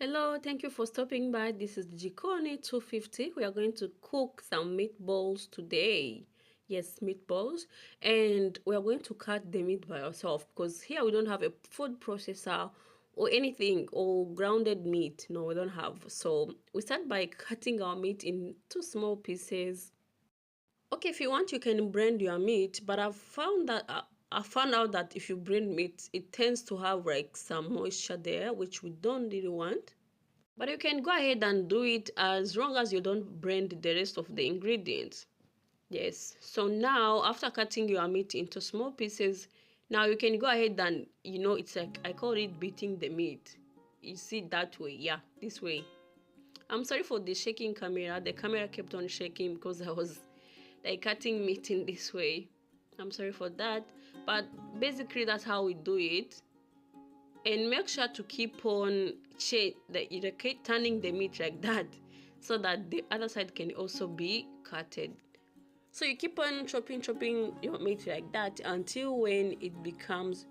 Hello, thank you for stopping by. This is Jikoni 250. We are going to cook some meatballs today. Yes, meatballs. And we are going to cut the meat by ourselves because here we don't have a food processor or anything or grounded meat. No, we don't have. So we start by cutting our meat into small pieces. Okay, if you want, you can blend your meat, but I found out that if you blend meat, it tends to have like some moisture there, which we don't really want. But you can go ahead and do it as long as you don't blend the rest of the ingredients. Yes. So now, after cutting your meat into small pieces, now you can go ahead and, it's like, I call it beating the meat. You see that way. Yeah, this way. I'm sorry for the shaking camera. The camera kept on shaking because I was like cutting meat in this way. I'm sorry for that. But basically, that's how we do it. And make sure to keep on turning the meat like that so that the other side can also be cutted. So you keep on chopping your meat like that until when it becomes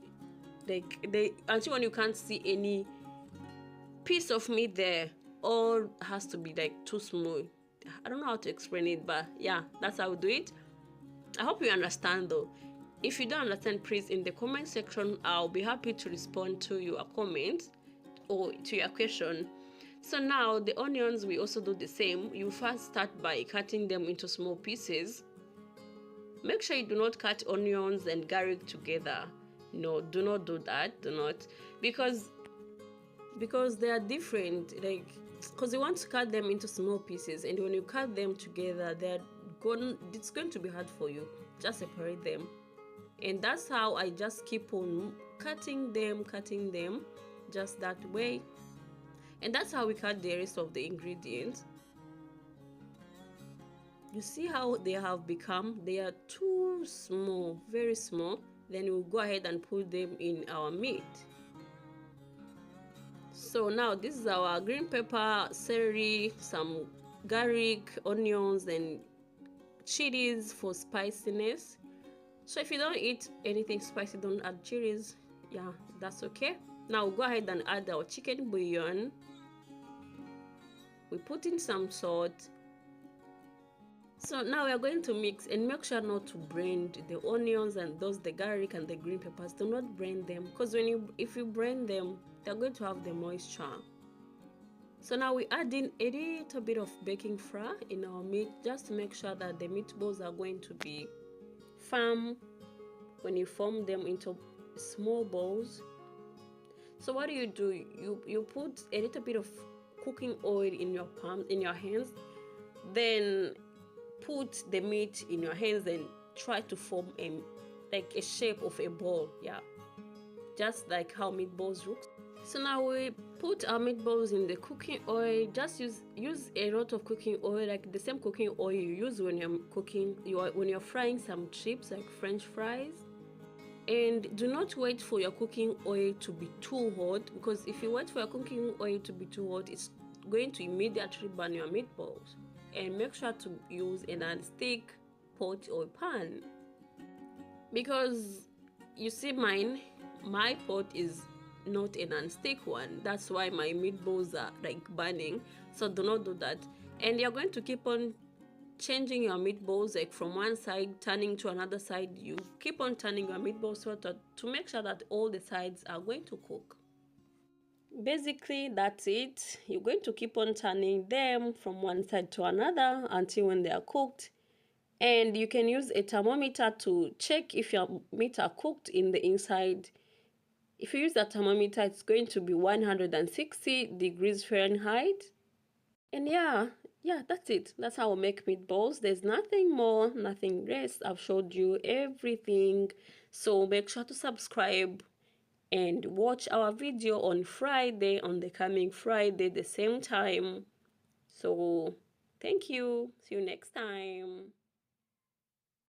until when you can't see any piece of meat there. All has to be like too small. I don't know how to explain it, but yeah, that's how we do it. I hope you understand though. If you don't understand, please in the comment section, I'll be happy to respond to your comments or to your question. So now the onions, we also do the same. You first start by cutting them into small pieces. Make sure you do not cut onions and garlic together. No, do not do that. Do not, because they are different. Because you want to cut them into small pieces, and when you cut them together, it's going to be hard for you. Just separate them. And that's how I just keep on cutting them just that way. And that's how we cut the rest of the ingredients. You see how they have become? They are too small, very small. Then we'll go ahead and put them in our meat. So now this is our green pepper, celery, some garlic, onions, and chilies for spiciness. So if you don't eat anything spicy, don't add chilies. Yeah, that's okay. Now we'll go ahead and add our chicken bouillon. We put in some salt. So now we are going to mix, and make sure not to blend the onions and the garlic and the green peppers. Do not blend them, because if you blend them, they're going to have the moisture. So now we add in a little bit of baking flour in our meat, just to make sure that the meatballs are going to be firm when you form them into small balls. So what do? You put a little bit of cooking oil in your palms, in your hands, then put the meat in your hands and try to form a shape of a ball. Yeah, just like how meatballs look. So now we put our meatballs in the cooking oil. Just use a lot of cooking oil, like the same cooking oil you use when you're frying some chips, like French fries. And do not wait for your cooking oil to be too hot, because if you wait for your cooking oil to be too hot, it's going to immediately burn your meatballs. And make sure to use a non-stick pot or pan, because you see my pot is not a non-stick one. That's why my meatballs are like burning. So do not do that. And you're going to keep on changing your meatballs, like from one side turning to another side. You keep on turning your meatballs to make sure that all the sides are going to cook. Basically, that's it. You're going to keep on turning them from one side to another until when they are cooked. And you can use a thermometer to check if your meat are cooked in the inside. If you use the thermometer, it's going to be 160 degrees Fahrenheit. And yeah, that's it. That's how I make meatballs. There's nothing more, nothing less. I've showed you everything. So make sure to subscribe and watch our video on Friday, on the coming Friday, the same time. So thank you. See you next time.